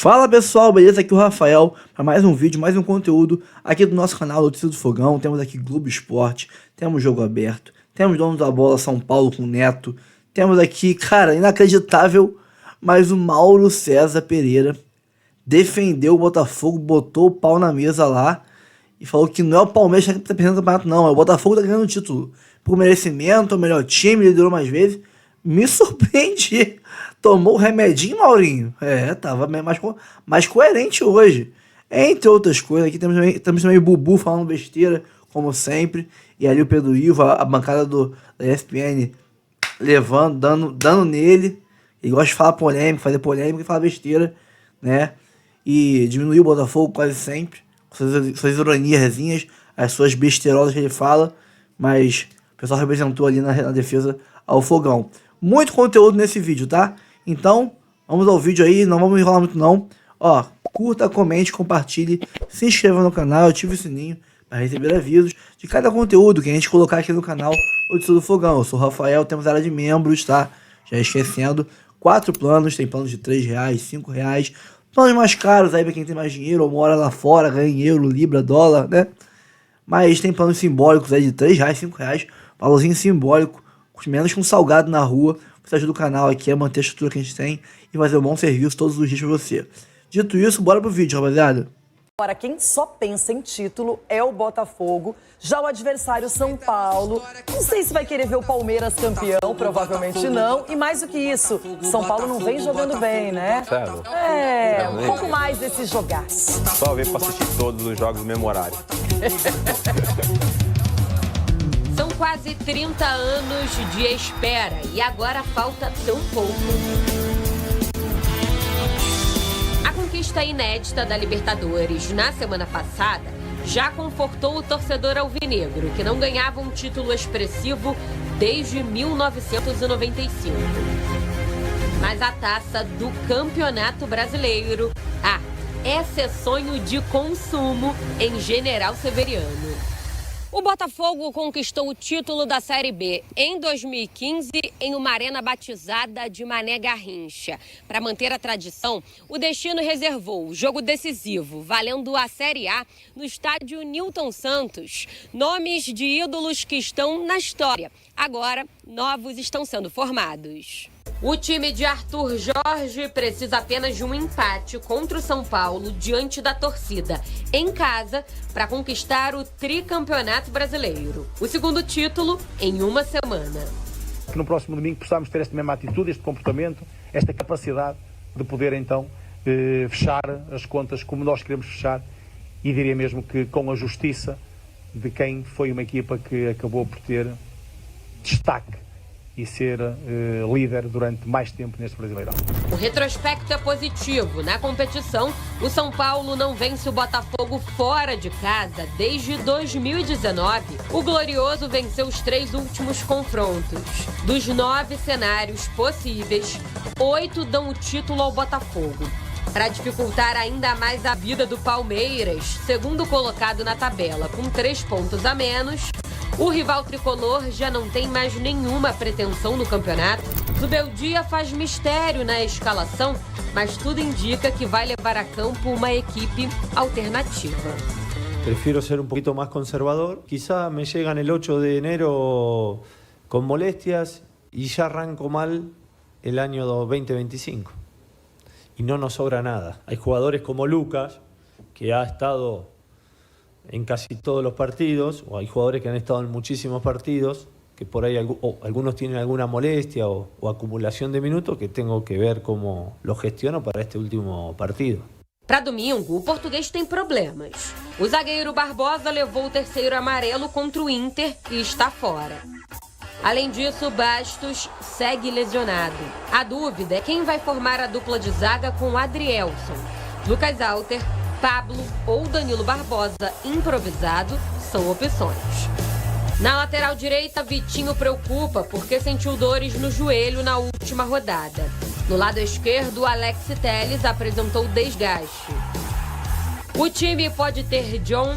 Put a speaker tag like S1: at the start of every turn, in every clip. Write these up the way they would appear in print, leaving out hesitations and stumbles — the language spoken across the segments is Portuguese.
S1: Fala pessoal, beleza? Aqui é o Rafael para mais um vídeo, mais um conteúdo aqui do nosso canal Notícias do Fogão. Temos aqui Globo Esporte, temos Jogo Aberto, temos Dono da Bola São Paulo com Neto, temos aqui, cara, inacreditável, mas o Mauro César Pereira defendeu o Botafogo, botou o pau na mesa lá e falou que não é o Palmeiras que tá perdendo o campeonato, não, é o Botafogo que tá ganhando o título. Por merecimento, o melhor time, liderou mais vezes. Me surpreendi. Tomou o remedinho, Maurinho. Tava mais coerente hoje. Entre outras coisas, aqui temos também o Bubu falando besteira, como sempre. E ali o Pedro Ivo, a bancada da ESPN, dando nele. Ele gosta de falar polêmica, fazer polêmica e falar besteira, né? E diminuiu o Botafogo quase sempre. Com suas ironiazinhas, as suas besteirolas que ele fala. Mas o pessoal representou ali na defesa ao Fogão. Muito conteúdo nesse vídeo, tá? Então, vamos ao vídeo aí, não vamos enrolar muito não. Ó, curta, comente, compartilhe, se inscreva no canal, ative o sininho para receber avisos de cada conteúdo que a gente colocar aqui no canal Notícias do Fogão. Eu sou o Rafael, temos área de membros, tá? Já esquecendo, 4 planos, tem planos de R$3, R$5, planos mais caros aí para quem tem mais dinheiro ou mora lá fora, ganha em euro, libra, dólar, né? Mas tem planos simbólicos aí de R$3, R$5, valorzinho simbólico, menos que um salgado na rua. Você ajuda o canal aqui a manter a estrutura que a gente tem e fazer um bom serviço todos os dias pra você. Dito isso, bora pro vídeo, rapaziada.
S2: Agora, quem só pensa em título é o Botafogo. Já o adversário São Paulo, não sei se vai querer ver o Palmeiras campeão, provavelmente não. E mais do que isso, São Paulo não vem jogando bem, né?
S3: Sério?
S2: Um pouco mais desse jogaço.
S3: Só ver pra assistir todos os jogos no mesmo horário.
S4: São quase 30 anos de espera e agora falta tão pouco. A conquista inédita da Libertadores na semana passada já confortou o torcedor alvinegro, que não ganhava um título expressivo desde 1995. Mas a taça do Campeonato Brasileiro, esse é sonho de consumo em General Severiano. O Botafogo conquistou o título da Série B em 2015 em uma arena batizada de Mané Garrincha. Para manter a tradição, o Destino reservou o jogo decisivo, valendo a Série A, no estádio Newton Santos. Nomes de ídolos que estão na história. Agora, novos estão sendo formados. O time de Arthur Jorge precisa apenas de um empate contra o São Paulo diante da torcida, em casa, para conquistar o tricampeonato brasileiro. O segundo título em uma semana.
S5: Que no próximo domingo possamos ter esta mesma atitude, este comportamento, esta capacidade de poder então fechar as contas como nós queremos fechar e diria mesmo que com a justiça de quem foi uma equipa que acabou por ter destaque e ser líder durante mais tempo neste Brasileirão.
S4: O retrospecto é positivo. Na competição, o São Paulo não vence o Botafogo fora de casa desde 2019. O Glorioso venceu os 3 últimos confrontos. Dos 9 cenários possíveis, 8 dão o título ao Botafogo. Para dificultar ainda mais a vida do Palmeiras, segundo colocado na tabela, com 3 pontos a menos, o rival tricolor já não tem mais nenhuma pretensão no campeonato. Zubeldia faz mistério na escalação, mas tudo indica que vai levar a campo uma equipe alternativa.
S6: Prefiero ser un poquito más conservador. Quizá me llegan el 8 de enero con molestias y ya arranco mal el año 2025. Y no nos sobra nada. Hay jugadores como Lucas, que ha estado en casi todos los partidos, o hay jugadores que han estado en muchísimos partidos, que por ahí algunos tienen alguna molestia o acumulación de minutos, que tengo que ver cómo lo gestiono para este último partido.
S4: Para domingo, o português tem problemas. O zagueiro Barbosa levou o 3º amarelo contra o Inter e está fora. Além disso, Bastos segue lesionado. A dúvida é quem vai formar a dupla de zaga com Adrielson. Lucas Alter, Pablo ou Danilo Barbosa improvisado são opções. Na lateral direita, Vitinho preocupa porque sentiu dores no joelho na última rodada. No lado esquerdo, Alex Telles apresentou desgaste. O time pode ter John,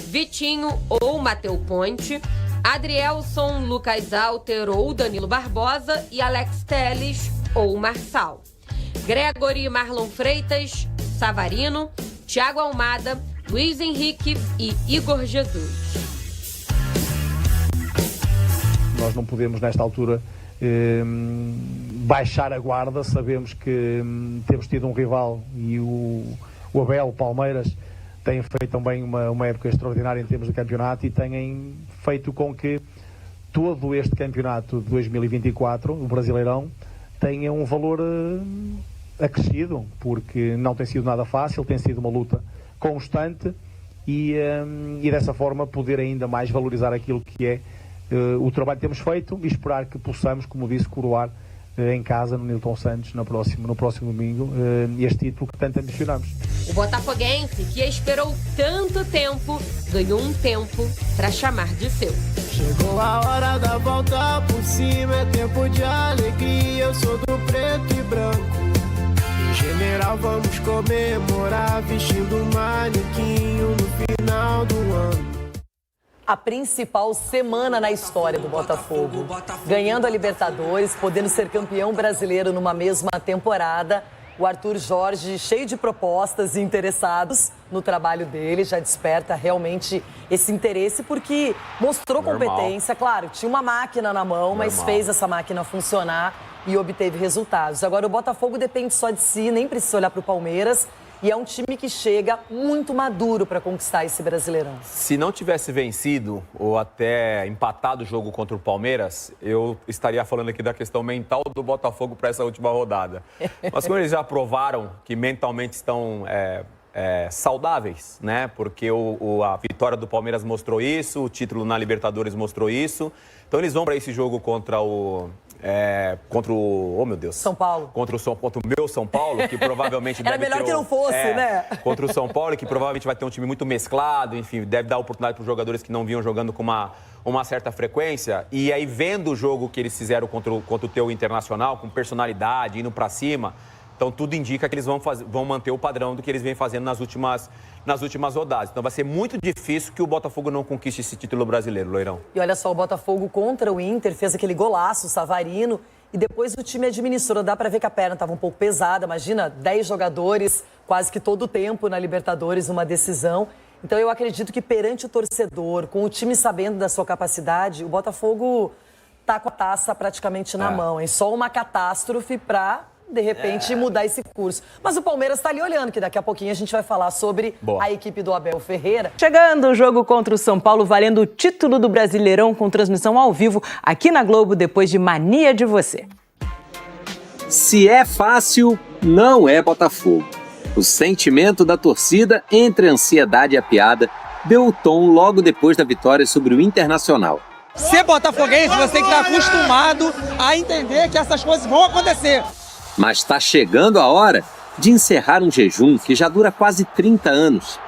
S4: Vitinho ou Matheus Ponte, Adrielson, Lucas Alter ou Danilo Barbosa e Alex Telles ou Marçal. Gregory, Marlon Freitas, Savarino, Thiago Almada, Luiz Henrique e Igor Jesus.
S5: Nós não podemos, nesta altura, baixar a guarda. Sabemos que temos tido um rival e o Abel, o Palmeiras, têm feito também uma época extraordinária em termos de campeonato e têm feito com que todo este campeonato de 2024, o Brasileirão, tenha um valor acrescido, porque não tem sido nada fácil, tem sido uma luta constante e dessa forma poder ainda mais valorizar aquilo que é o trabalho que temos feito e esperar que possamos, como disse, coroar em casa, no Nilton Santos, no próximo domingo, este título que tanto ambicionamos.
S4: O botafoguense, que esperou tanto tempo, ganhou um tempo para chamar de seu.
S7: Chegou a hora da volta por cima, é tempo de alegria, eu sou do preto e branco. Em general vamos comemorar, vestindo um manequinho no final do ano.
S2: A principal semana na história do Botafogo. Ganhando a Libertadores, podendo ser campeão brasileiro numa mesma temporada. O Arthur Jorge, cheio de propostas e interessados no trabalho dele, já desperta realmente esse interesse, porque mostrou competência. Claro, tinha uma máquina na mão, mas fez essa máquina funcionar e obteve resultados. Agora, o Botafogo depende só de si, nem precisa olhar para o Palmeiras. E é um time que chega muito maduro para conquistar esse Brasileirão.
S3: Se não tivesse vencido ou até empatado o jogo contra o Palmeiras, eu estaria falando aqui da questão mental do Botafogo para essa última rodada. Mas como eles já provaram que mentalmente estão saudáveis, né? Porque a vitória do Palmeiras mostrou isso, o título na Libertadores mostrou isso. Então eles vão para esse jogo contra o... oh meu Deus.
S2: São Paulo.
S3: Contra o meu São Paulo, que provavelmente
S2: Era melhor que não fosse, né?
S3: Contra o São Paulo, que provavelmente vai ter um time muito mesclado, enfim, deve dar oportunidade para os jogadores que não vinham jogando com uma certa frequência. E aí, vendo o jogo que eles fizeram contra o teu Internacional, com personalidade, indo para cima, então tudo indica que eles vão manter o padrão do que eles vêm fazendo nas últimas rodadas. Então vai ser muito difícil que o Botafogo não conquiste esse título brasileiro, Loirão.
S2: E olha só, o Botafogo contra o Inter fez aquele golaço, o Savarino, e depois o time administrou. Dá pra ver que a perna estava um pouco pesada. Imagina, 10 jogadores, quase que todo o tempo na Libertadores, uma decisão. Então eu acredito que perante o torcedor, com o time sabendo da sua capacidade, o Botafogo tá com a taça praticamente na mão. É só uma catástrofe pra... de repente, mudar esse curso. Mas o Palmeiras está ali olhando, que daqui a pouquinho a gente vai falar sobre a equipe do Abel Ferreira.
S8: Chegando o jogo contra o São Paulo, valendo o título do Brasileirão com transmissão ao vivo aqui na Globo, depois de Mania de Você.
S9: Se é fácil, não é Botafogo. O sentimento da torcida, entre a ansiedade e a piada, deu o tom logo depois da vitória sobre o Internacional.
S10: Ser botafoguense, você tem que estar acostumado a entender que essas coisas vão acontecer.
S9: Mas está chegando a hora de encerrar um jejum que já dura quase 30 anos.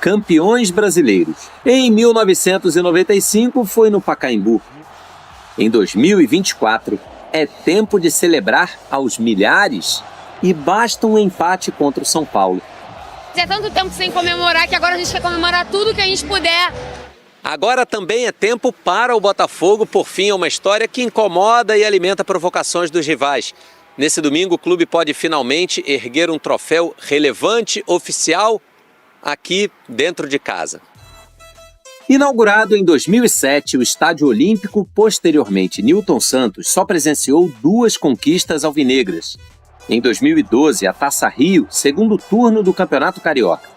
S9: Campeões brasileiros. Em 1995 foi no Pacaembu. Em 2024 é tempo de celebrar aos milhares e basta um empate contra o São Paulo.
S11: É tanto tempo sem comemorar que agora a gente quer comemorar tudo que a gente puder.
S9: Agora também é tempo para o Botafogo, por fim, é uma história que incomoda e alimenta provocações dos rivais. Nesse domingo, o clube pode finalmente erguer um troféu relevante, oficial, aqui dentro de casa. Inaugurado em 2007, o Estádio Olímpico, posteriormente Nilton Santos, só presenciou 2 conquistas alvinegras. Em 2012, a Taça Rio, segundo turno do Campeonato Carioca.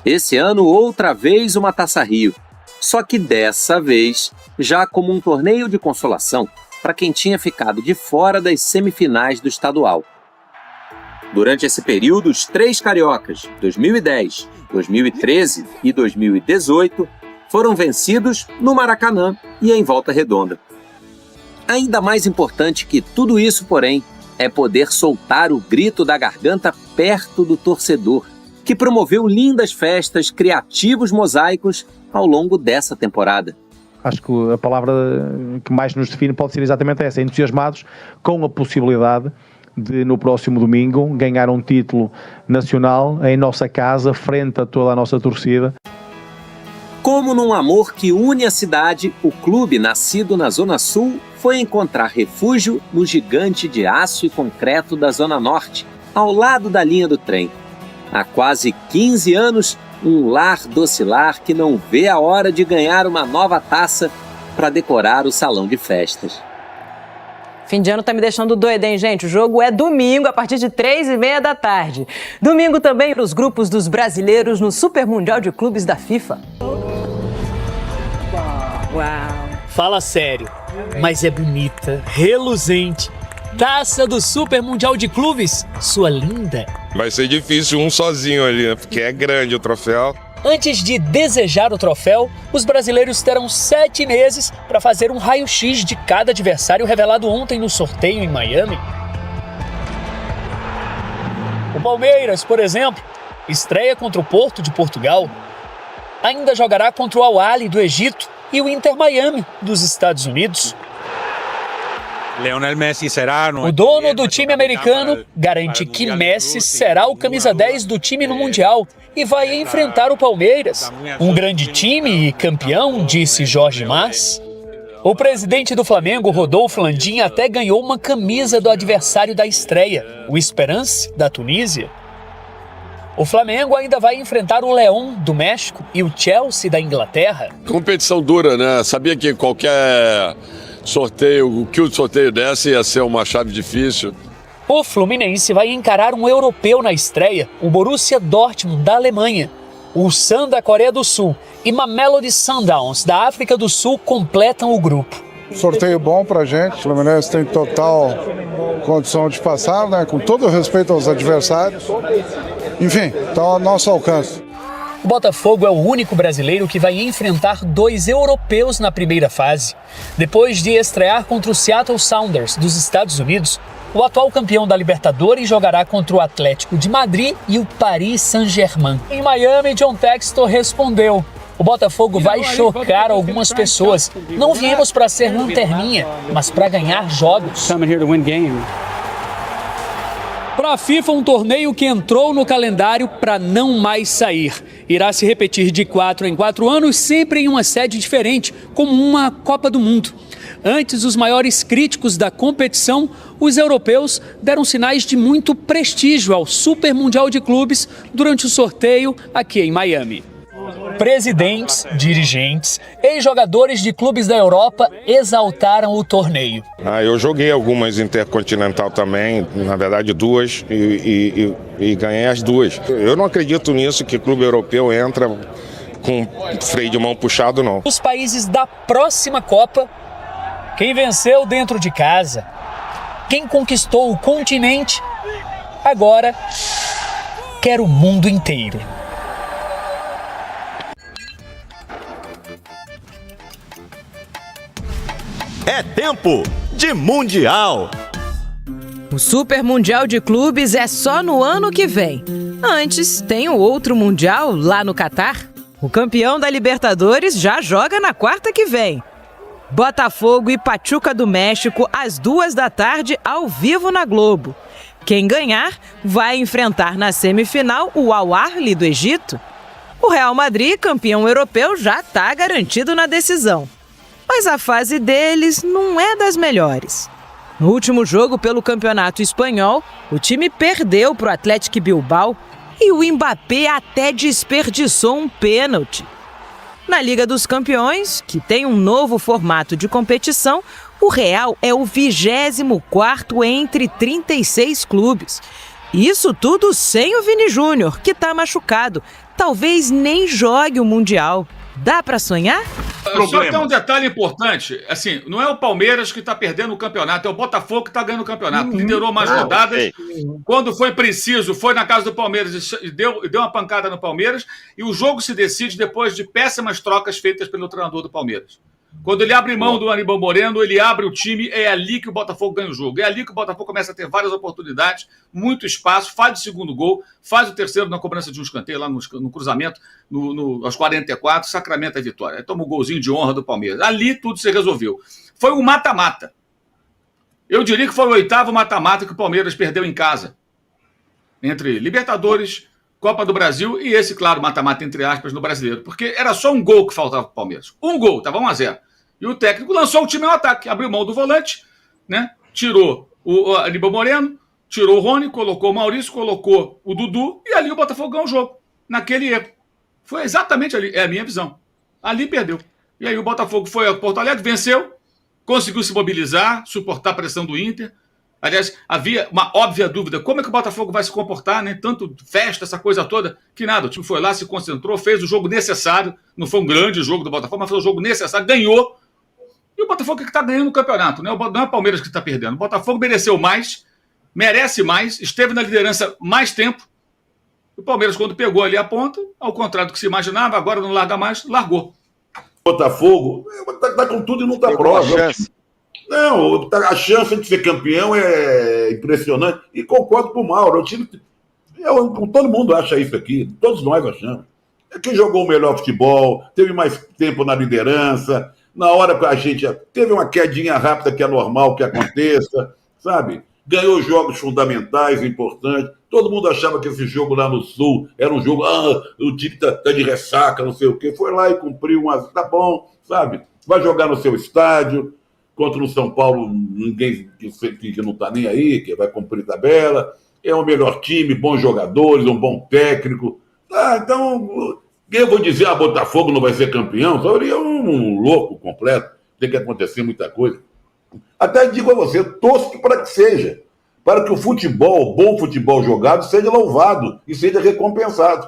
S9: Esse ano, outra vez uma Taça Rio, só que dessa vez já como um torneio de consolação para quem tinha ficado de fora das semifinais do estadual. Durante esse período, os 3 cariocas, 2010, 2013 e 2018, foram vencidos no Maracanã e em Volta Redonda. Ainda mais importante que tudo isso, porém, é poder soltar o grito da garganta perto do torcedor, que promoveu lindas festas, criativos mosaicos ao longo dessa temporada.
S5: Acho que a palavra que mais nos define pode ser exatamente essa, entusiasmados com a possibilidade de, no próximo domingo, ganhar um título nacional em nossa casa, frente a toda a nossa torcida.
S9: Como num amor que une a cidade, o clube, nascido na Zona Sul, foi encontrar refúgio no gigante de aço e concreto da Zona Norte, ao lado da linha do trem. Há quase 15 anos, um lar docilar que não vê a hora de ganhar uma nova taça para decorar o salão de festas.
S8: Fim de ano tá me deixando doido, hein, gente? O jogo é domingo, a partir de 3h30 da tarde. Domingo também para os grupos dos brasileiros no Super Mundial de Clubes da FIFA.
S12: Uau! Fala sério, mas é bonita, reluzente. Taça do Super Mundial de Clubes, sua linda.
S13: Vai ser difícil um sozinho ali, porque é grande o troféu.
S12: Antes de desejar o troféu, os brasileiros terão 7 meses para fazer um raio-x de cada adversário revelado ontem no sorteio em Miami. O Palmeiras, por exemplo, estreia contra o Porto de Portugal. Ainda jogará contra o Al-Ahly do Egito e o Inter Miami dos Estados Unidos.
S14: Lionel Messi será...
S12: O dono do time americano garante que Messi será o camisa 10 do time no Mundial e vai enfrentar o Palmeiras. Um grande time e campeão, disse Jorge Mas. O presidente do Flamengo, Rodolfo Landim, até ganhou uma camisa do adversário da estreia, o Esperance, da Tunísia. O Flamengo ainda vai enfrentar o León, do México, e o Chelsea, da Inglaterra.
S13: Competição dura, né? Sabia que qualquer sorteio, que o sorteio desse ia ser uma chave difícil.
S12: O Fluminense vai encarar um europeu na estreia, o Borussia Dortmund, da Alemanha. O Ulsan, da Coreia do Sul, e Mamelodi Sundowns, da África do Sul, completam o grupo.
S15: Sorteio bom pra gente, o Fluminense tem total condição de passar, né? Com todo o respeito aos adversários. Enfim, está ao nosso alcance.
S12: O Botafogo é o único brasileiro que vai enfrentar 2 europeus na primeira fase. Depois de estrear contra o Seattle Sounders, dos Estados Unidos, o atual campeão da Libertadores jogará contra o Atlético de Madrid e o Paris Saint-Germain. Em Miami, John Textor respondeu: o Botafogo vai chocar algumas pessoas. Não viemos para ser lanterninha, mas para ganhar jogos. Para a FIFA, um torneio que entrou no calendário para não mais sair. Irá se repetir de 4 em 4 anos, sempre em uma sede diferente, como uma Copa do Mundo. Antes, os maiores críticos da competição, os europeus, deram sinais de muito prestígio ao Super Mundial de Clubes durante o sorteio aqui em Miami. Presidentes, dirigentes, ex-jogadores de clubes da Europa exaltaram o torneio.
S13: Eu joguei algumas Intercontinental também, na verdade 2, e ganhei as 2. Eu não acredito nisso, que clube europeu entra com freio de mão puxado, não.
S12: Os países da próxima Copa, quem venceu dentro de casa, quem conquistou o continente, agora quer o mundo inteiro.
S16: É tempo de Mundial.
S8: O Super Mundial de Clubes é só no ano que vem. Antes, tem o outro Mundial lá no Catar. O campeão da Libertadores já joga na quarta que vem. Botafogo e Pachuca do México, às 14h, ao vivo na Globo. Quem ganhar vai enfrentar na semifinal o Al-Ahly do Egito. O Real Madrid, campeão europeu, já está garantido na decisão. Mas a fase deles não é das melhores. No último jogo pelo Campeonato Espanhol, o time perdeu para o Athletic Bilbao e o Mbappé até desperdiçou um pênalti. Na Liga dos Campeões, que tem um novo formato de competição, o Real é o 24º entre 36 clubes. Isso tudo sem o Vini Júnior, que está machucado. Talvez nem jogue o Mundial. Dá para sonhar?
S17: Só que é um detalhe importante, assim, não é o Palmeiras que está perdendo o campeonato, é o Botafogo que está ganhando o campeonato. Liderou mais rodadas, quando foi preciso, foi na casa do Palmeiras e deu uma pancada no Palmeiras, e o jogo se decide depois de péssimas trocas feitas pelo treinador do Palmeiras. Quando ele abre mão do Aníbal Moreno, ele abre o time, é ali que o Botafogo ganha o jogo. É ali que o Botafogo começa a ter várias oportunidades, muito espaço, faz o segundo gol, faz o terceiro na cobrança de um escanteio, lá no cruzamento, aos 44, sacramenta a vitória. Aí toma o golzinho de honra do Palmeiras. Ali tudo se resolveu. Foi um mata-mata. Eu diria que foi o 8º mata-mata que o Palmeiras perdeu em casa. Entre Libertadores, Copa do Brasil e esse, claro, mata-mata entre aspas no Brasileiro. Porque era só um gol que faltava para o Palmeiras. Um gol, estava 1-0. E o técnico lançou o time ao ataque, abriu mão do volante, né? Tirou o Aníbal Moreno, tirou o Rony, colocou o Maurício, colocou o Dudu, e ali o Botafogo ganhou o jogo, naquele erro. Foi exatamente ali, é a minha visão. Ali perdeu. E aí o Botafogo foi ao Porto Alegre, venceu, conseguiu se mobilizar, suportar a pressão do Inter. Aliás, havia uma óbvia dúvida, como é que o Botafogo vai se comportar, né? Tanto festa, essa coisa toda, que nada, o time foi lá, se concentrou, fez o jogo necessário, não foi um grande jogo do Botafogo, mas foi um jogo necessário, ganhou. E o Botafogo que está ganhando o campeonato, né? Não é o Palmeiras que está perdendo. O Botafogo mereceu mais, merece mais, esteve na liderança mais tempo. O Palmeiras, quando pegou ali a ponta, ao contrário do que se imaginava, agora não larga mais, largou.
S14: O Botafogo está com tudo e não está próximo. Não, a chance de ser campeão é impressionante. E concordo com o Mauro. O time, todo mundo acha isso aqui, todos nós achamos. É quem jogou o melhor futebol, teve mais tempo na liderança. Na hora que a gente teve uma quedinha rápida que é normal que aconteça, sabe? Ganhou jogos fundamentais, importantes. Todo mundo achava que esse jogo lá no Sul era um jogo, o time tá de ressaca, não sei o quê. Foi lá e cumpriu tá bom, sabe? Vai jogar no seu estádio. Contra o São Paulo, ninguém que não tá nem aí, que vai cumprir tabela. É o melhor time, bons jogadores, um bom técnico. Então, eu vou dizer, Botafogo não vai ser campeão, só seria um louco completo. Tem que acontecer muita coisa. Até digo a você, torço para que seja. Para que o futebol, o bom futebol jogado, seja louvado e seja recompensado.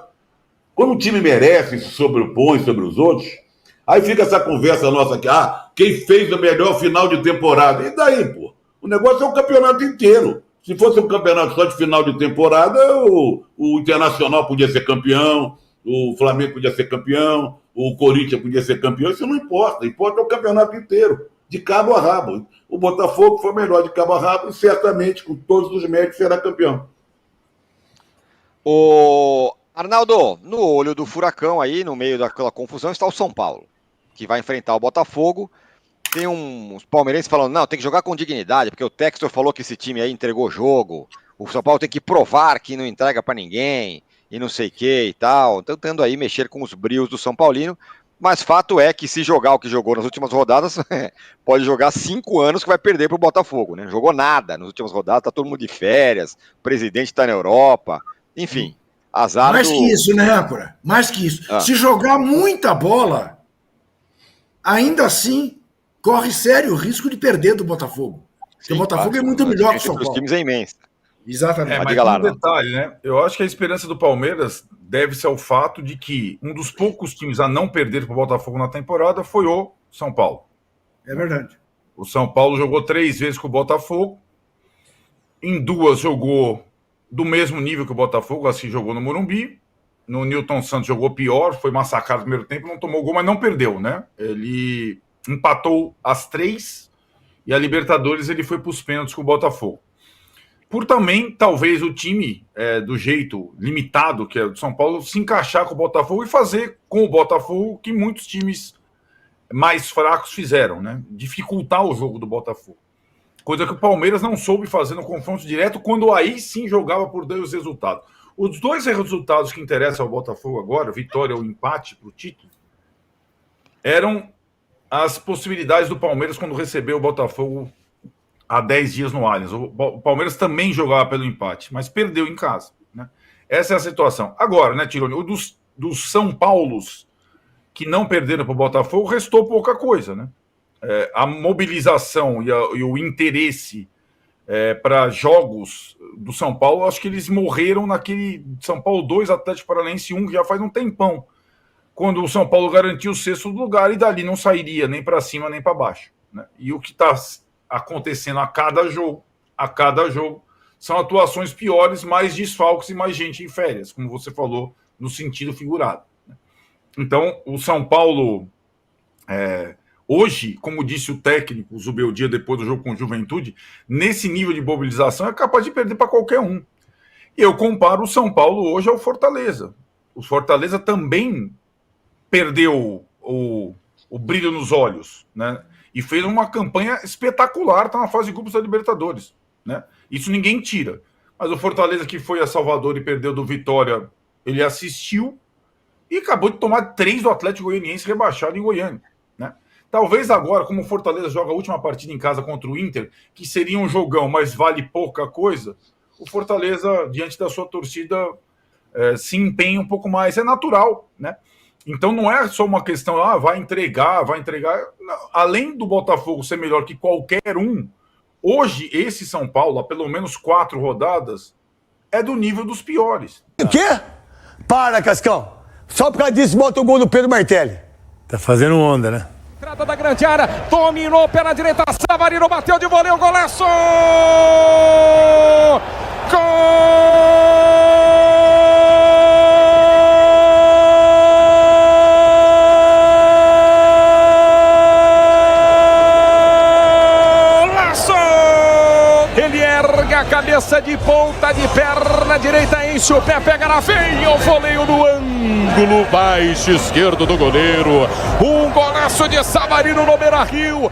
S14: Quando o time merece, se sobrepõe sobre os outros, aí fica essa conversa nossa aqui, quem fez o melhor final de temporada? E daí, pô? O negócio é o campeonato inteiro. Se fosse um campeonato só de final de temporada, o Internacional podia ser campeão, o Flamengo podia ser campeão, o Corinthians podia ser campeão, isso não importa. Importa o campeonato inteiro, de cabo a rabo. O Botafogo foi melhor de cabo a rabo e certamente, com todos os méritos, será campeão.
S18: Arnaldo, no olho do furacão aí, no meio daquela confusão, está o São Paulo, que vai enfrentar o Botafogo. Tem uns palmeirenses falando, não, tem que jogar com dignidade, porque o Textor falou que esse time aí entregou o jogo, o São Paulo tem que provar que não entrega pra ninguém, e não sei o que e tal, tentando aí mexer com os brios do São Paulino, mas fato é que se jogar o que jogou nas últimas rodadas, pode jogar 5 anos que vai perder pro Botafogo, né? Não jogou nada nas últimas rodadas, tá todo mundo de férias, o presidente tá na Europa, enfim, azar
S19: Mais que isso, né, Âncora? Mais que isso. Se jogar muita bola, ainda assim, corre sério o risco de perder do Botafogo. Porque o Botafogo é muito melhor que o São Paulo.
S18: Os times é imensa.
S19: Exatamente.
S17: Mas tem um detalhe, né? Eu acho que a esperança do Palmeiras deve-se ao fato de que um dos poucos times a não perder para o Botafogo na temporada foi o São Paulo.
S19: É verdade.
S17: O São Paulo jogou 3 vezes com o Botafogo. Em 2 jogou do mesmo nível que o Botafogo, assim jogou no Morumbi. No Newton Santos jogou pior, foi massacrado no primeiro tempo, não tomou gol, mas não perdeu, né? Ele empatou as 3 e a Libertadores ele foi para os pênaltis com o Botafogo. Por também, talvez, o time, do jeito limitado que é do São Paulo, se encaixar com o Botafogo e fazer com o Botafogo que muitos times mais fracos fizeram, né? Dificultar o jogo do Botafogo. Coisa que o Palmeiras não soube fazer no confronto direto, quando aí sim jogava por 2 resultados. Os 2 resultados que interessam ao Botafogo agora, vitória ou empate para o título, eram as possibilidades do Palmeiras quando recebeu o Botafogo há 10 dias no Allianz. O Palmeiras também jogava pelo empate, mas perdeu em casa, né? Essa é a situação. Agora, né, Tironi, dos São Paulos que não perderam para o Botafogo, restou pouca coisa, né? A mobilização e o interesse para jogos do São Paulo, acho que eles morreram naquele São Paulo 2, Atlético Paranaense 1, que já faz um tempão, quando o São Paulo garantiu o 6º lugar e dali não sairia nem para cima nem para baixo, né? E o que está acontecendo a cada jogo, são atuações piores, mais desfalques e mais gente em férias, como você falou, no sentido figurado, né? Então, o São Paulo, hoje, como disse o técnico Zubeldia depois do jogo com o Juventude, nesse nível de mobilização é capaz de perder para qualquer um. E eu comparo o São Paulo hoje ao Fortaleza. O Fortaleza também perdeu o brilho nos olhos, né? E fez uma campanha espetacular, está na fase de grupos da Libertadores, né? Isso ninguém tira. Mas o Fortaleza, que foi a Salvador e perdeu do Vitória, ele assistiu e acabou de tomar 3 do Atlético Goianiense rebaixado em Goiânia, né? Talvez agora, como o Fortaleza joga a última partida em casa contra o Inter, que seria um jogão, mas vale pouca coisa,
S20: o Fortaleza, diante da sua torcida, se empenha um pouco mais. É natural, né? Então não é só uma questão, vai entregar. Não, além do Botafogo ser melhor que qualquer um, hoje esse São Paulo, há pelo menos 4 rodadas, é do nível dos piores.
S21: O quê? Para, Cascão. Só por causa disso bota o gol do Pedro Martelli.
S22: Tá fazendo onda, né?
S23: Entrada da grande área, dominou pela direita, Savarino bateu de voleio, golaço! Golaço! Ele ergue a cabeça de ponta de perna direita, enche o pé, pega na veia, o voleio do ângulo baixo esquerdo do goleiro. Um golaço de Savarino no Beira-Rio.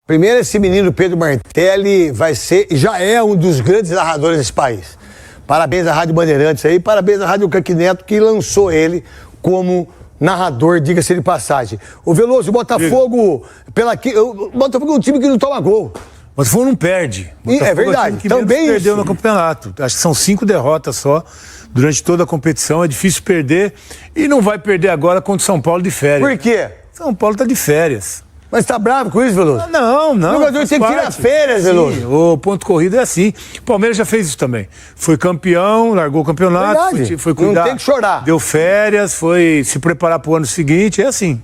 S21: Primeiro, esse menino Pedro Martelli vai ser, já é um dos grandes narradores desse país. Parabéns à Rádio Bandeirantes aí, parabéns à Rádio Craque Neto, que lançou ele como narrador, diga-se de passagem. O Veloso, o Botafogo, o Botafogo é um time que não toma gol.
S22: O Botafogo não perde.
S21: É verdade,
S22: que
S21: também
S22: perdeu no campeonato. Acho que são 5 derrotas só durante toda a competição. É difícil perder e não vai perder agora contra o São Paulo de férias.
S21: Por quê?
S22: São Paulo tá de férias.
S21: Mas tá bravo com isso, Veloso?
S22: Não.
S21: O jogador tem que tirar férias, Veloso.
S22: O ponto corrido é assim. O Palmeiras já fez isso também. Foi campeão, largou o campeonato, foi cuidar.
S21: Não tem que chorar.
S22: Deu férias, foi se preparar pro ano seguinte, é assim.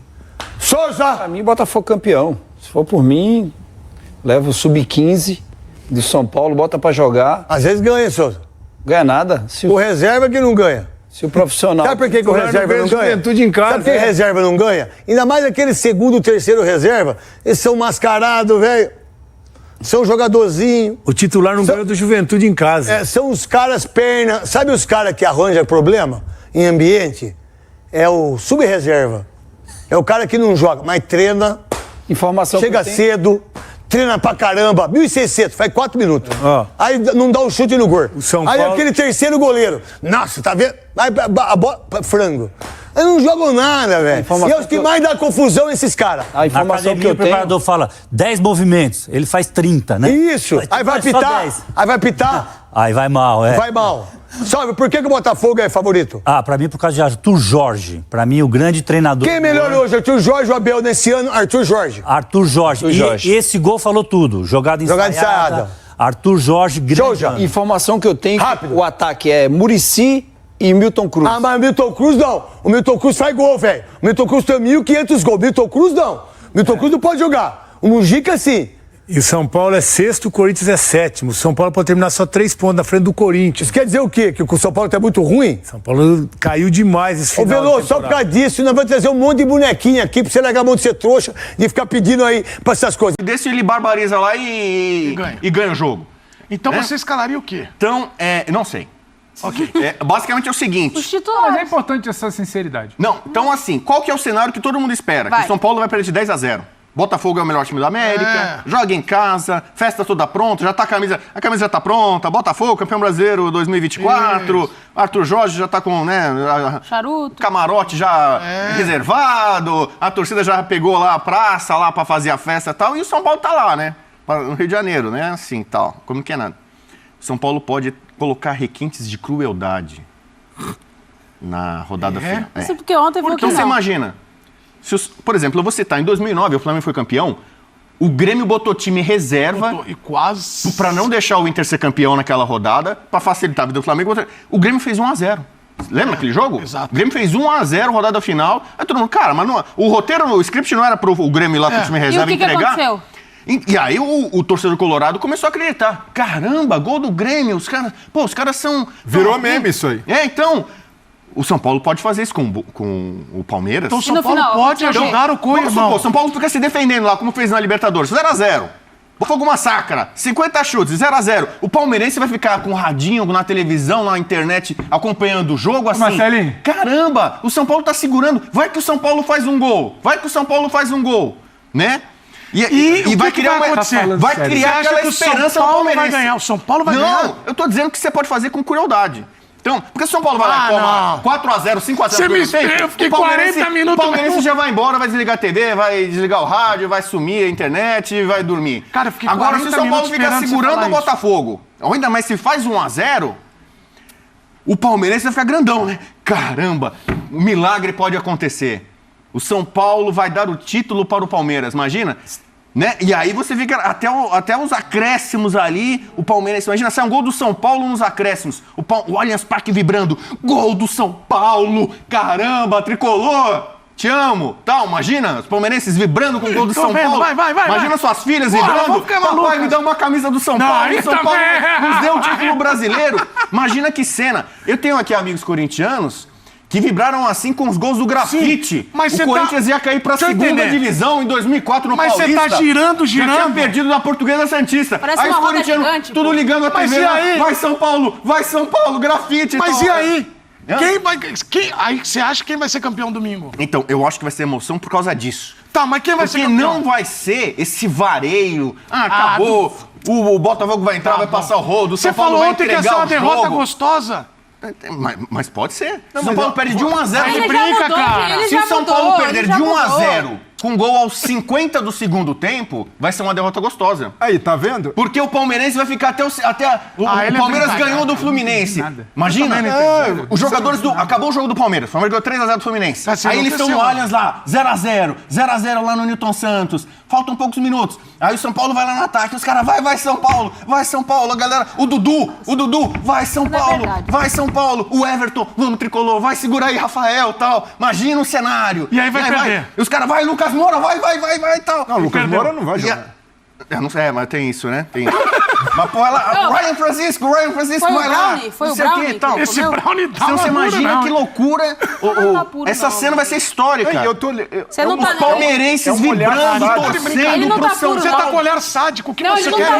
S21: Souza!
S24: Pra mim, Botafogo campeão. Se for por mim, leva o sub-15 de São Paulo, bota pra jogar.
S21: Às vezes ganha, Souza.
S24: Ganha nada.
S21: O reserva que não ganha.
S24: Se o profissional...
S21: Sabe por que o reserva não ganha?
S22: Juventude em casa.
S21: Sabe por que reserva não ganha? Ainda mais aquele segundo, terceiro reserva. Eles são mascarados, velho. São jogadorzinho.
S22: O titular não ganha do Juventude em casa.
S21: São os caras perna. Sabe os caras que arranjam problema em ambiente? É o sub-reserva. É o cara que não joga, mas treina.
S24: Informação
S21: chega cedo. Treina pra caramba, 1.600, faz 4 minutos. Aí não dá um chute no gol. Aí aquele terceiro goleiro. Nossa, tá vendo? Aí a bola, frango. Eles não jogam nada, velho. E é os que mais dá confusão esses caras.
S25: A informação que o preparador fala 10 movimentos, ele faz 30, né?
S21: Isso. Aí vai pitar. Aí vai pitar.
S25: Aí vai mal,
S21: Vai mal. Sabe, por que o Botafogo é favorito?
S25: Pra mim, por causa de Arthur Jorge. Pra mim, o grande treinador...
S21: Quem é melhor hoje, Arthur Jorge ou Abel nesse ano? Arthur Jorge.
S25: Arthur Jorge. E esse gol falou tudo. Jogada ensaiada. Arthur Jorge, grande.
S24: Informação que eu tenho, o ataque é Muricy e Milton Cruz.
S21: Mas o Milton Cruz não. O Milton Cruz faz gol, velho. O Milton Cruz tem 1.500 gols. O Milton Cruz não. O Milton Cruz não pode jogar. O Mujica sim.
S22: E o São Paulo é 6º, o Corinthians é 7º. O São Paulo pode terminar só 3 pontos na frente do Corinthians.
S21: Isso quer dizer o quê? Que o São Paulo tá muito ruim?
S22: São Paulo caiu demais esse final.
S21: Ô, Veloso, só por causa disso, nós vamos trazer um monte de bonequinha aqui pra você largar a mão de ser trouxa e ficar pedindo aí pra essas coisas.
S26: Desse ele barbariza lá e ganha o jogo.
S27: Então você escalaria o quê?
S26: Então, não sei.
S27: Ok.
S26: Basicamente é o seguinte.
S27: Os titulares. Mas é importante essa sinceridade.
S26: Não, então assim, qual que é o cenário que todo mundo espera? Que o São Paulo vai perder de 10-0. Botafogo é o melhor time da América, joga em casa, festa toda pronta, já tá a camisa já tá pronta, Botafogo, campeão brasileiro 2024, isso. Arthur Jorge já tá com,
S11: charuto,
S26: camarote já reservado, a torcida já pegou lá a praça lá pra fazer a festa e tal, e o São Paulo tá lá, né, no Rio de Janeiro, né, assim, tal, como que é nada. O São Paulo pode colocar requintes de crueldade na rodada final.
S11: Isso porque ontem foi o que
S26: Então você imagina... Por exemplo, eu vou citar, em 2009, o Flamengo foi campeão, o Grêmio botou time reserva para não deixar o Inter ser campeão naquela rodada, para facilitar a vida do Flamengo. O Grêmio fez 1-0. Lembra aquele jogo?
S27: Exato.
S26: O Grêmio fez 1-0, rodada final. Aí todo mundo, cara, mas não, o roteiro, o script não era pro o Grêmio lá com o time reserva entregar.
S11: E o que aconteceu?
S26: E aí o torcedor colorado começou a acreditar. Caramba, gol do Grêmio, os caras são...
S27: Virou meme isso aí.
S26: Então... O São Paulo pode fazer isso com o Palmeiras.
S27: Então o São Paulo pode jogar o cu, irmão.
S26: O São Paulo fica se defendendo lá, como fez na Libertadores. 0-0. Botafogo massacra. 50 chutes, 0-0. O palmeirense vai ficar com o radinho na televisão, na internet, acompanhando o jogo assim.
S27: Marcelinho.
S26: Caramba, o São Paulo tá segurando. Vai que o São Paulo faz um gol. Né? E vai criar aquela esperança no palmeirense.
S27: O São Paulo vai ganhar.
S26: Não, eu tô dizendo que você pode fazer com crueldade. Então, porque o São Paulo vai lá e toma 4x0, 5x0.
S27: Você me espera, eu fiquei 40 minutos.
S26: O Palmeirense já vai embora, vai desligar a TV, vai desligar o rádio, vai sumir a internet e vai dormir.
S27: Cara, eu fiquei
S26: agora,
S27: 40
S26: se o São Paulo
S27: minutos
S26: fica segurando o Botafogo, ainda mais se faz 1x0, o Palmeirense vai ficar grandão, né? Caramba, um milagre pode acontecer. O São Paulo vai dar o título para o Palmeiras, imagina? Né? E aí você fica até os acréscimos ali, o Palmeiras, imagina, sai um gol do São Paulo nos acréscimos, o Allianz Parque vibrando, gol do São Paulo, caramba, tricolor, te amo, tal, imagina, os palmeirenses vibrando com o gol do São Paulo, imagina suas filhas vibrando, papai me dá uma camisa do São Paulo, o São Paulo nos deu o título brasileiro, imagina que cena. Eu tenho aqui amigos corintianos que vibraram assim com os gols do grafite. Sim, mas o Corinthians ia cair para a segunda divisão em 2004 no Paulista.
S27: Mas você tá girando.
S26: Já tinha perdido na Portuguesa Santista.
S11: Parece
S26: aí os corintianos tudo ligando a TV. Vai São Paulo, grafite.
S27: Mas e aí? Aí você acha quem vai ser campeão domingo?
S26: Então, eu acho que vai ser emoção por causa disso.
S27: Tá, mas quem vai ser campeão?
S26: Porque não vai ser esse vareio. Acabou. O Botafogo vai entrar, vai passar o rodo.
S27: Você falou ontem que ia ser uma derrota gostosa.
S26: Mas pode ser. O São Paulo perde de 1x0.
S27: Ele brinca, cara.
S26: Se o São Paulo perder de 1x0 com gol aos 50 do segundo tempo, vai ser uma derrota gostosa.
S27: Aí, tá vendo?
S26: Porque o Palmeirense vai ficar até o Palmeiras ganhou do Fluminense. Imagina, os jogadores acabou o jogo do Palmeiras. O Palmeiras ganhou 3x0 do Fluminense. Aí eles estão no Allianz lá, 0x0 lá no Newton Santos. Faltam poucos minutos. Aí o São Paulo vai lá no ataque. Os caras, vai São Paulo, a galera. O Dudu, vai São Paulo. O Everton, vamos tricolor, vai segurar aí, Rafael, tal. Imagina o cenário.
S27: E aí vai perder.
S26: E os caras, vai, Lucas Moura, vai, tal.
S27: Não, Lucas Moura não vai jogar.
S26: Eu não sei, mas tem isso, né? Tem isso. Mas, pô, ela, Ryan Francisco vai lá.
S11: Foi o Brownie,
S26: tal.
S27: Esse Brownie tá
S26: Então você imagina que loucura. Essa cena vai ser histórica. Os palmeirenses vibrando, torcendo pro São Paulo.
S27: Você tá com olhar sádico. O que você quer?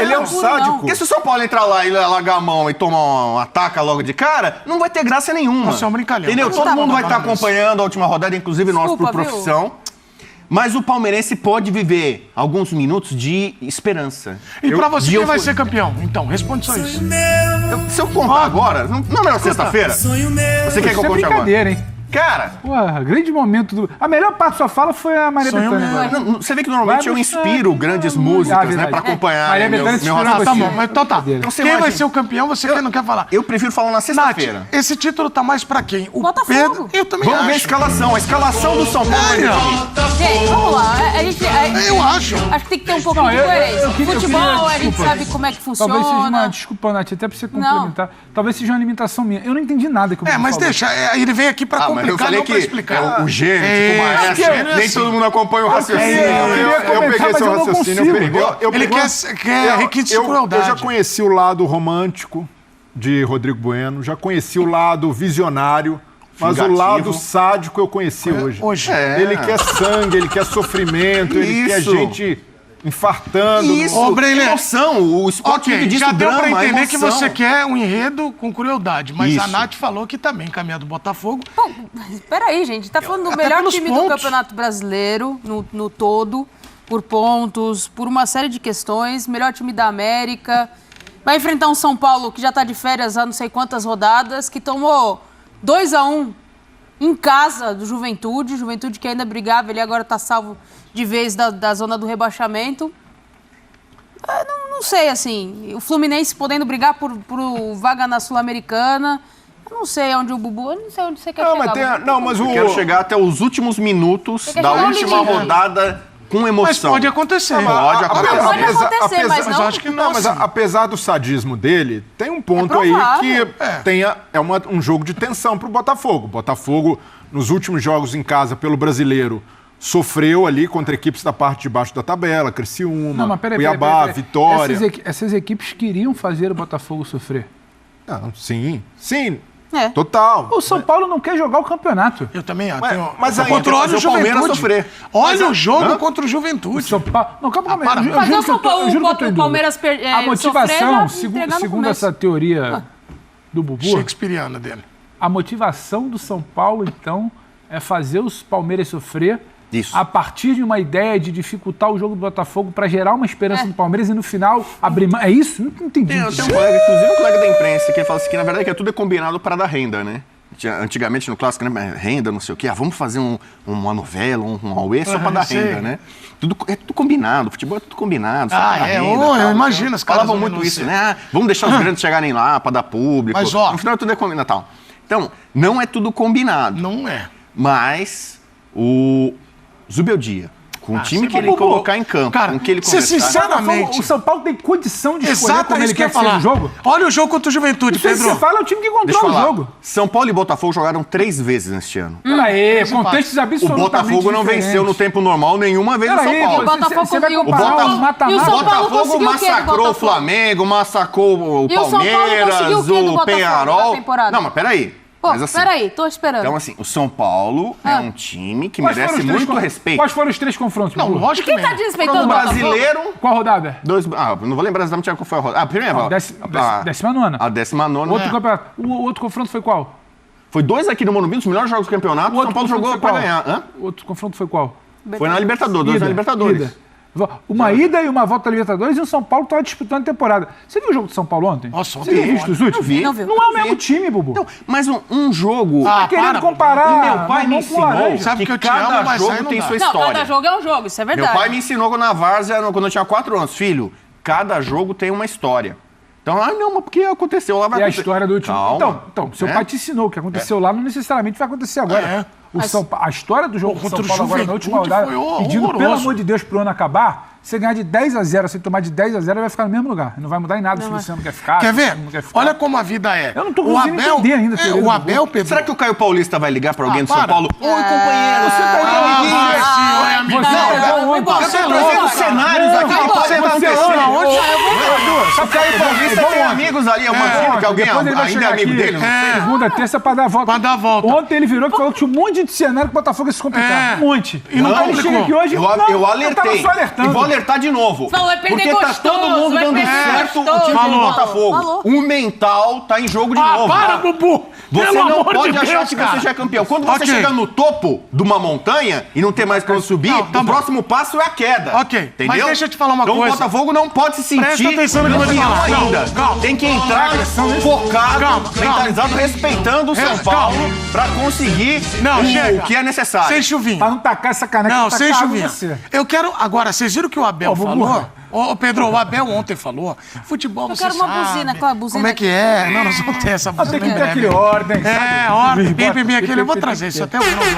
S26: Ele é um sádico. Porque se o São Paulo entrar lá e largar a mão e tomar uma ataca logo de cara, não vai ter graça nenhuma.
S27: Isso é um brincalhão.
S26: Entendeu? Todo mundo vai estar acompanhando a última rodada, inclusive nós por profissão. Mas o palmeirense pode viver alguns minutos de esperança.
S27: E pra você, quem vai ser campeão? Então, responde só isso.
S26: Se eu contar agora, não é melhor sexta-feira? Você quer que eu conte agora?
S27: Brincadeira, hein?
S26: Cara!
S27: Porra, grande momento do... A melhor parte da sua fala foi a Maria Bethânia.
S26: Você vê que normalmente eu inspiro grandes músicas, né? Pra acompanhar
S27: Maria Bethânia
S26: meu raciocínio.
S27: Tá bom, mas então tá. Quem vai ser o campeão, você não quer falar?
S26: Eu prefiro falar na sexta-feira.
S27: Nath, esse título tá mais pra quem? O
S11: Botafogo.
S27: Pedro? Eu também
S26: Vamos ver a escalação. A escalação do São Paulo.
S11: Gente, vamos lá.
S27: Eu acho.
S11: Acho que tem que ter um pouco de coerência. Futebol, a gente sabe como é que funciona.
S27: Talvez seja uma... Desculpa, Nath, até pra você complementar. Talvez seja uma limitação minha. Eu não entendi nada que eu falei. Mas deixa. Ele vem aqui pra complicar, não pra explicar.
S26: O gênio, tipo, maestro, nem todo mundo acompanha o raciocínio.
S27: Eu peguei seu raciocínio, ele quer requinte de crueldade. Eu já conheci o lado romântico de Rodrigo Bueno, já conheci o lado visionário, mas o lado sádico eu conheci hoje. Ele quer sangue, ele quer sofrimento, ele quer gente infartando.
S26: Isso, emoção. O esporte vive disso,
S27: já deu
S26: drama,
S27: pra entender
S26: emoção.
S27: que você quer um enredo com crueldade, mas a Nath falou que também caminha do Botafogo.
S11: Bom, peraí, gente, tá falando do melhor time do Campeonato Brasileiro, no todo, por pontos, por uma série de questões, melhor time da América, vai enfrentar um São Paulo que já tá de férias há não sei quantas rodadas, que tomou 2-1 em casa do Juventude que ainda brigava, ele agora tá salvo de vez da zona do rebaixamento. Não sei, assim, o Fluminense podendo brigar por vaga na Sul-Americana. Eu não sei onde o Bubu, eu não sei onde você quer chegar.
S26: Eu quero chegar até os últimos minutos da última rodada com emoção.
S27: Mas pode acontecer.
S26: Pode acontecer,
S11: mas não...
S27: acho que não. Mas apesar do sadismo dele, tem um ponto aí que um jogo de tensão pro Botafogo. O Botafogo, nos últimos jogos em casa pelo Brasileiro, sofreu ali contra equipes da parte de baixo da tabela, Criciúma, Cuiabá, Vitória. Essas equipes queriam fazer o Botafogo sofrer. Sim. Total. O São Paulo não quer jogar o campeonato. Eu também acho. Mas aí contra o Palmeiras sofrer. Olha o jogo contra o Juventude. São Paulo... Não, calma.
S11: O Palmeiras
S27: a motivação, segundo essa teoria do Bubu... Shakespeareana dele. A motivação do São Paulo, então, é fazer os Palmeiras sofrer
S1: a partir de uma ideia de dificultar o jogo do Botafogo para gerar uma esperança no Palmeiras e no final abrir mão. É isso? Não entendi.
S26: Eu tenho um colega, inclusive um colega da imprensa, que fala assim que na verdade tudo é combinado para dar renda, né? Antigamente no clássico, né? Renda, não sei o quê. Vamos fazer uma novela, um auê só para dar renda, né? É tudo combinado, futebol é tudo combinado.
S2: Eu imagino, os caras
S26: falavam muito isso, né? Vamos deixar os grandes chegarem lá para dar público.
S2: Mas,
S26: no final tudo é combinado, tal. Então, não é tudo combinado.
S2: Não é.
S26: Mas o Zubeldia, com o time que ele colocar em campo,
S2: cara,
S26: com que ele
S1: sinceramente, o São Paulo tem condição de escolher como ele quer fazer o jogo?
S2: Olha o jogo contra o Juventude, Pedro.
S1: Você fala, é o time que controla o jogo.
S26: São Paulo e Botafogo jogaram 3 vezes neste ano.
S1: Peraí, contextos absolutamente
S26: O Botafogo não venceu no tempo normal nenhuma vez no São Paulo.
S11: O
S26: Botafogo massacrou o Flamengo, massacrou o Palmeiras, o Penharol. Não, mas peraí.
S11: Peraí, tô esperando.
S26: Então, assim, o São Paulo é um time que merece muito respeito.
S1: Quais foram os 3 confrontos?
S2: Não, lógico que
S11: quem tá desrespeitando o
S26: brasileiro.
S1: Qual rodada?
S26: Não vou lembrar exatamente qual foi a rodada. A primeira.
S1: A 19ª.
S26: A 19ª.
S1: Outro campeonato. O outro confronto foi qual?
S26: Foi 2 aqui no Morumbi, os melhores jogos do campeonato. O São Paulo jogou pra ganhar.
S1: O outro confronto foi qual?
S26: Foi na Libertadores, 2 na Libertadores.
S1: Uma ida e uma volta da Libertadores e o São Paulo estava disputando a temporada. Você viu o jogo do São Paulo ontem?
S2: Nossa,
S1: você viu visto os últimos?
S26: Não vi.
S1: Não é o mesmo time, Bubu.
S26: Não, mas um jogo...
S1: Tá querendo comparar.
S26: E meu pai me ensinou
S2: sabe que
S26: cada jogo tem sua história.
S11: Não, cada jogo é um jogo, isso é verdade.
S26: Meu pai me ensinou na várzea, quando eu tinha 4 anos. Filho, cada jogo tem uma história. Então, não, mas porque aconteceu lá...
S1: E a história do último... Então, seu pai te ensinou. O que aconteceu lá não necessariamente vai acontecer agora. A história do jogo contra o São Paulo agora na última rodada, pedindo, pelo amor de Deus, pro ano acabar... Você ganhar de 10-0, você tomar de 10-0, vai ficar no mesmo lugar. Não vai mudar em nada se o Luciano quer ficar.
S2: Quer ver? Olha como a vida é.
S1: Eu não tô conseguindo entender ainda.
S2: O Abel, Pedro...
S26: Será que o Caio Paulista vai ligar pra alguém do São Paulo? Oi, companheiro, você tá aí, amiguinho. Você tá trazendo cenários aqui. Você tá o Caio Paulista tem amigos ali, que alguém ainda é amigo dele.
S1: Segunda, terça, pra dar a volta. Ontem ele virou e falou que tinha um monte de cenário que o Botafogo ia se complicar. Um monte.
S26: E não chega aqui hoje. Eu alertei. E vou alertar de novo. Porque tá todo mundo dando certo o time do Botafogo. O mental tá em jogo de novo.
S2: Para, Bubu!
S26: Você não pode achar que você já é campeão. Quando você chega no topo de uma montanha e não tem mais pra onde subir, o próximo passo é a queda. Entendeu?
S2: Mas deixa eu te falar uma coisa.
S26: Então o Botafogo não pode se sentir
S2: presta atenção no que eu vou te falar
S26: ainda. Tem que entrar focado, mentalizado, respeitando o São Paulo pra conseguir o que é necessário.
S2: Sem chuvinha.
S1: Pra não tacar essa caneca.
S2: Não, sem chuvinha. Eu quero... Agora, vocês viram o que o Abel falou? Ô, Pedro, o Abel ontem falou, futebol, você sabe. Eu quero uma buzina, qual a buzina? Como é que é? Não, nós vamos ter essa buzina em breve.
S1: Aquele ordem,
S2: ordem, bem, aquele, eu vou trazer isso até o final do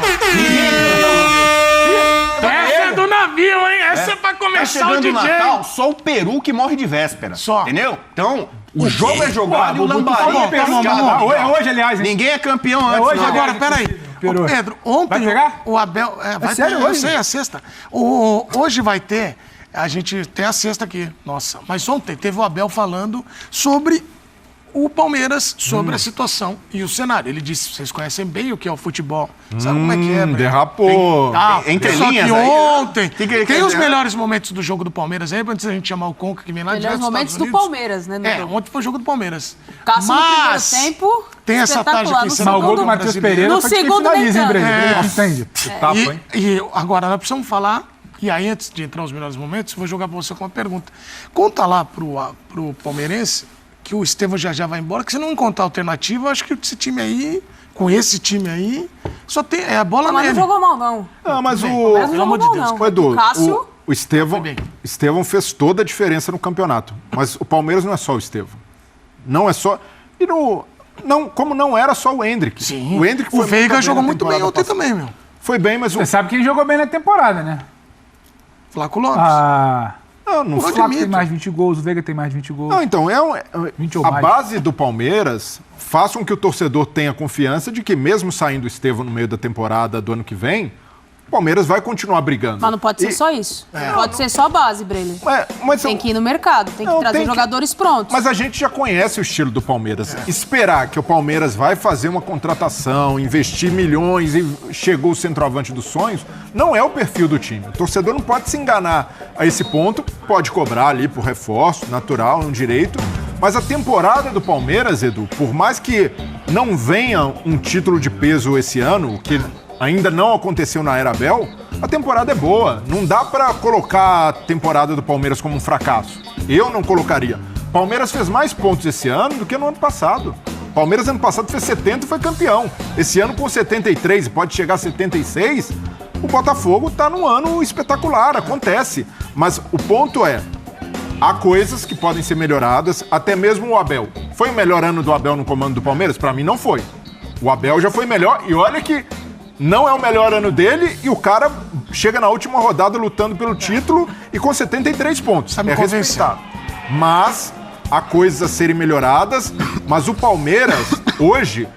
S2: Essa é do navio, hein? Essa é pra começar o DJ.
S26: Natal, só o Peru que morre de véspera. Só. Entendeu? Então, o jogo é jogado e o lambarim é pescado.
S1: É hoje, aliás, hein?
S26: Ninguém é campeão antes.
S2: Hoje, agora, peraí. Pedro, ontem o Abel... Vai ter, eu sei, a sexta. Hoje vai ter... A gente tem a sexta aqui, nossa. Mas ontem teve o Abel falando sobre o Palmeiras, sobre a situação e o cenário. Ele disse, vocês conhecem bem o que é o futebol. Sabe como é que é?
S27: Derrapou.
S26: Entre
S2: só
S26: linhas,
S2: que ontem tem os
S26: dizer?
S2: Melhores momentos do jogo do Palmeiras aí, antes da gente chamar o Conca, que vem lá de
S11: Melhores momentos do Palmeiras, né?
S2: Ontem foi o jogo do Palmeiras.
S11: Cássio no primeiro tempo,
S2: tem essa tarde aqui.
S1: Mas o gol do Matheus Pereira
S11: no segundo
S1: finaliza, hein, Breno? Entende?
S2: E agora nós precisamos falar... E aí, antes de entrar nos melhores momentos, vou jogar para você com uma pergunta. Conta lá pro palmeirense que o Estevão já vai embora, que se não encontrar alternativa, eu acho que esse time aí, com esse time aí, só tem a bola nele.
S11: Mas não jogou mal, não.
S27: Não, mas
S2: pelo amor de Deus.
S27: Edu,
S11: Cássio...
S27: o Estevão fez toda a diferença no campeonato. Mas o Palmeiras não é só o Estevão. Não é só... Como não era só o Endrick.
S2: Sim.
S27: O Endrick foi
S2: Veiga jogou muito bem ontem também, meu.
S27: Foi bem, mas
S1: Você sabe quem jogou bem na temporada, né?
S2: Flávio Lopes.
S27: O
S1: Flávio tem mais 20 gols, o Veiga tem mais 20 gols.
S27: Não, então, a base do Palmeiras faz com que o torcedor tenha confiança de que mesmo saindo o Estevão no meio da temporada do ano que vem, o Palmeiras vai continuar brigando.
S11: Mas não pode ser só isso. Pode ser só a base, Breler. Tem que ir no mercado, tem que trazer jogadores prontos.
S27: Mas a gente já conhece o estilo do Palmeiras. Esperar que o Palmeiras vai fazer uma contratação, investir milhões e chegou o centroavante dos sonhos, não é o perfil do time. O torcedor não pode se enganar a esse ponto, pode cobrar ali por reforço, natural, é um direito. Mas a temporada do Palmeiras, Edu, por mais que não venha um título de peso esse ano, que ainda não aconteceu na era Abel, a temporada é boa. Não dá pra colocar a temporada do Palmeiras como um fracasso. Eu não colocaria. Palmeiras fez mais pontos esse ano do que no ano passado. Palmeiras ano passado fez 70 e foi campeão. Esse ano com 73 e pode chegar a 76, o Botafogo tá num ano espetacular, acontece. Mas o ponto é, há coisas que podem ser melhoradas, até mesmo o Abel. Foi o melhor ano do Abel no comando do Palmeiras? Pra mim não foi. O Abel já foi melhor e olha que não é o melhor ano dele e o cara chega na última rodada lutando pelo título e com 73 pontos. É respeitado. Mas há coisas a serem melhoradas, mas o Palmeiras hoje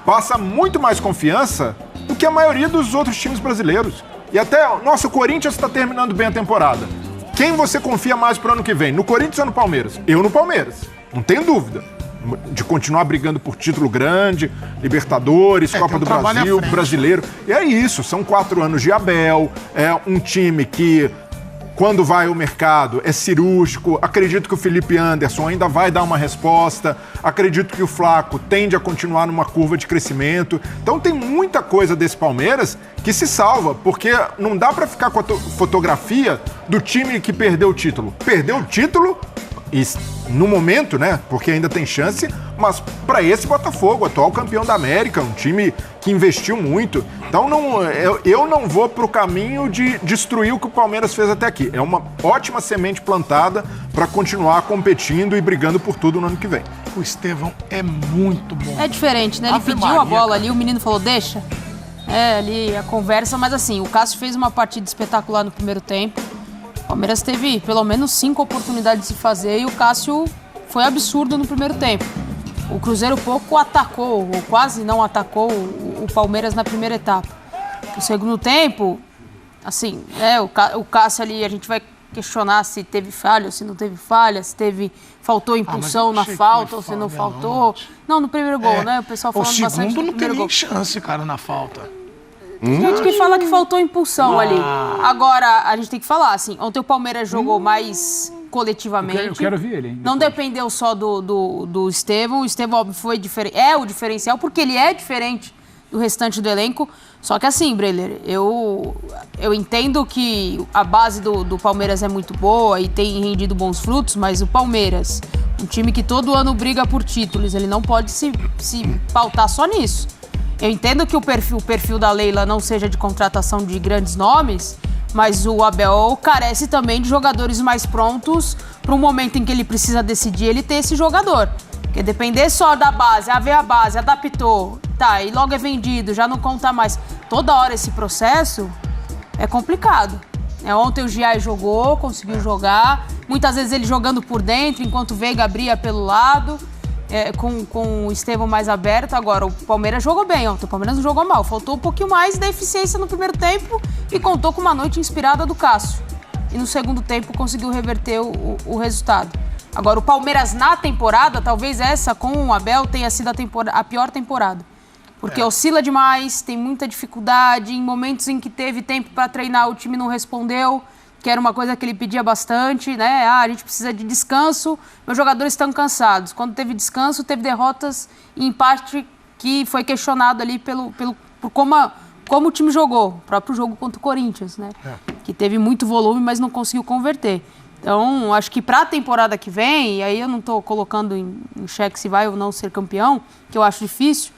S27: passa muito mais confiança do que a maioria dos outros times brasileiros. E até, nossa, o Corinthians está terminando bem a temporada. Quem você confia mais pro ano que vem? No Corinthians ou no Palmeiras? Eu no Palmeiras. Não tenho dúvida. De continuar brigando por título grande, Libertadores, Copa do Brasil, Brasileiro. E é isso, são 4 anos de Abel, é um time que, quando vai ao mercado, é cirúrgico. Acredito que o Felipe Anderson ainda vai dar uma resposta. Acredito que o Flaco tende a continuar numa curva de crescimento. Então tem muita coisa desse Palmeiras que se salva, porque não dá pra ficar com a fotografia do time que perdeu o título. Perdeu o título e no momento, né, porque ainda tem chance, mas para esse Botafogo, atual campeão da América, um time que investiu muito. Então eu não vou pro caminho de destruir o que o Palmeiras fez até aqui. É uma ótima semente plantada para continuar competindo e brigando por tudo no ano que vem.
S2: O Estevão é muito bom.
S11: É diferente, né? Ele pediu a bola ali, o menino falou, deixa. É, ali a conversa, mas assim, o Cássio fez uma partida espetacular no primeiro tempo. O Palmeiras teve pelo menos 5 oportunidades de fazer e o Cássio foi absurdo no primeiro tempo. O Cruzeiro pouco atacou, ou quase não atacou o Palmeiras na primeira etapa. No segundo tempo, assim, o Cássio ali, a gente vai questionar se teve falha ou se não teve falha, se faltou impulsão na falta ou se não faltou. Não, no primeiro gol, né? O pessoal falando bastante do primeiro gol. O segundo não tem nem
S2: chance, cara, na falta.
S11: Tem gente que fala que faltou impulsão ali. Agora, a gente tem que falar, assim, ontem o Palmeiras jogou mais coletivamente.
S1: Eu quero ver ele, hein?
S11: Não dependeu só do Estevão. O Estevão, óbvio, é o diferencial, porque ele é diferente do restante do elenco. Só que assim, Breler, eu entendo que a base do Palmeiras é muito boa e tem rendido bons frutos, mas o Palmeiras, um time que todo ano briga por títulos, ele não pode se pautar só nisso. Eu entendo que o perfil da Leila não seja de contratação de grandes nomes, mas o Abel carece também de jogadores mais prontos para um momento em que ele precisa decidir ele ter esse jogador. Porque depender só da base, veio a base, adaptou, tá, e logo é vendido, já não conta mais. Toda hora esse processo é complicado. Ontem o Giai jogou, conseguiu jogar, muitas vezes ele jogando por dentro, enquanto o Veiga abria pelo lado. Com o Estevão mais aberto. Agora, o Palmeiras jogou bem ontem, o Palmeiras não jogou mal. Faltou um pouquinho mais da eficiência no primeiro tempo e contou com uma noite inspirada do Cássio. E no segundo tempo conseguiu reverter o resultado. Agora, o Palmeiras na temporada, talvez essa com o Abel tenha sido a pior temporada. Porque oscila demais, tem muita dificuldade. Em momentos em que teve tempo para treinar, o time não respondeu, que era uma coisa que ele pedia bastante, né? A gente precisa de descanso, meus jogadores estão cansados. Quando teve descanso, teve derrotas, e em parte que foi questionado ali por como o time jogou. O próprio jogo contra o Corinthians, né? Que teve muito volume, mas não conseguiu converter. Então, acho que para a temporada que vem, e aí eu não estou colocando em xeque se vai ou não ser campeão, que eu acho difícil,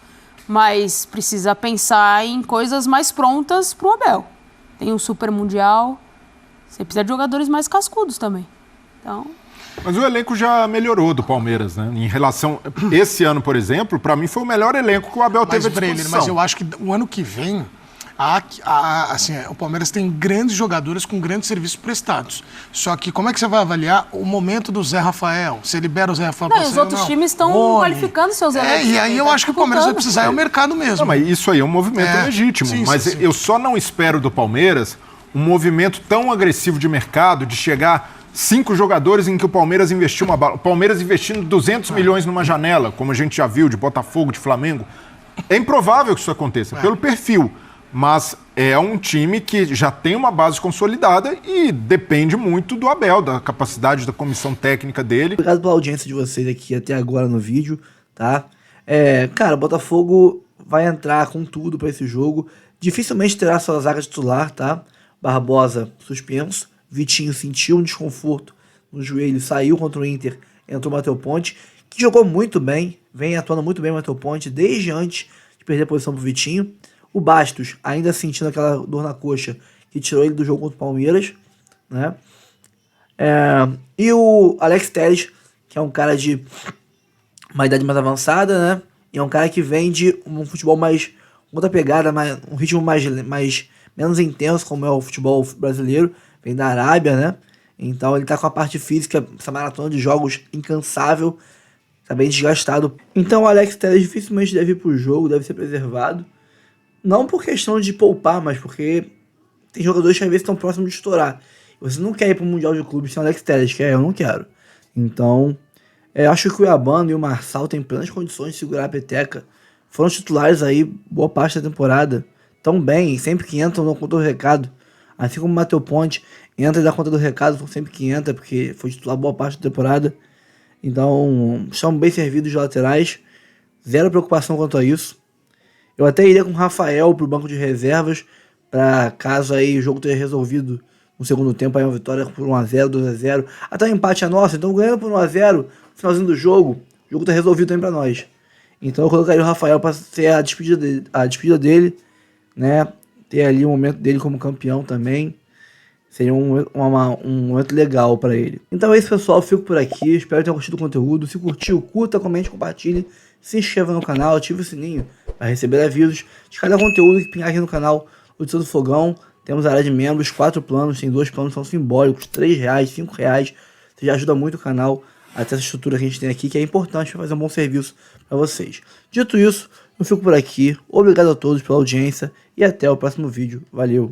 S11: mas precisa pensar em coisas mais prontas para o Abel. Tem um Super Mundial. Você precisa de jogadores mais cascudos também. Então...
S27: Mas o elenco já melhorou do Palmeiras, né? Em relação... Esse ano, por exemplo, para mim foi o melhor elenco que o Abel teve à disposição.
S2: Mas eu acho que o ano que vem, o Palmeiras tem grandes jogadores com grandes serviços prestados. Só que como é que você vai avaliar o momento do Zé Rafael? Você libera o Zé Rafael para sair ou não?
S11: Os outros times estão qualificando seus elencos.
S2: E aí eu acho que o Palmeiras vai precisar ir ao mercado mesmo.
S27: Não, mas isso aí é um movimento legítimo. Sim, mas eu só não espero do Palmeiras um movimento tão agressivo de mercado, de chegar 5 jogadores em que o Palmeiras investiu uma bala. O Palmeiras investindo 200 milhões numa janela, como a gente já viu, de Botafogo, de Flamengo. É improvável que isso aconteça, pelo perfil. Mas é um time que já tem uma base consolidada e depende muito do Abel, da capacidade da comissão técnica dele.
S3: Obrigado pela audiência de vocês aqui até agora no vídeo, tá? Cara, o Botafogo vai entrar com tudo para esse jogo. Dificilmente terá sua zaga titular, tá? Barbosa suspenso. Vitinho sentiu um desconforto no joelho, saiu contra o Inter, entrou o Matheus Ponte, que jogou muito bem, vem atuando muito bem o Matheus Ponte, desde antes de perder a posição pro Vitinho. O Bastos, ainda sentindo aquela dor na coxa, que tirou ele do jogo contra o Palmeiras, né? E o Alex Telles, que é um cara de uma idade mais avançada, né? E é um cara que vem de um futebol mais, outra pegada, um ritmo menos intenso, como é o futebol brasileiro, vem da Arábia, né? Então ele tá com a parte física, essa maratona de jogos incansável, tá bem desgastado. Então o Alex Telles dificilmente deve ir pro jogo, deve ser preservado. Não por questão de poupar, mas porque tem jogadores que às vezes estão próximos de estourar. Você não quer ir pro Mundial de Clubes sem o Alex Telles, quer? Eu não quero. Então, acho que o Cuiabano e o Marçal têm plenas condições de segurar a peteca. Foram titulares aí boa parte da temporada. Tão bem, sempre que entram dão conta do recado. Assim como o Matheus Ponte entra e dá conta do recado sempre que entra, porque foi titular boa parte da temporada. Então, estão bem servidos de laterais. Zero preocupação quanto a isso. Eu até iria com o Rafael pro banco de reservas, para caso aí o jogo tenha resolvido no segundo tempo, aí uma vitória por 1x0, 2x0. Até o empate é nosso, então ganhando por 1x0, no finalzinho do jogo, o jogo tá resolvido também para nós. Então eu colocaria o Rafael para ser a despedida dele, né? Ter ali o momento dele como campeão também. Seria um momento legal para ele. Então é isso, pessoal. Eu fico por aqui. Espero que tenham curtido o conteúdo. Se curtiu, curta, comente, compartilhe. Se inscreva no canal, ative o sininho para receber avisos de cada conteúdo que pingar aqui no canal Notícia do Fogão. Temos a área de membros, 4 planos. Tem 2 planos que são simbólicos, R$3, R$5. Você já ajuda muito o canal a ter essa estrutura que a gente tem aqui, que é importante para fazer um bom serviço para vocês. Dito isso, eu fico por aqui. Obrigado a todos pela audiência e até o próximo vídeo. Valeu!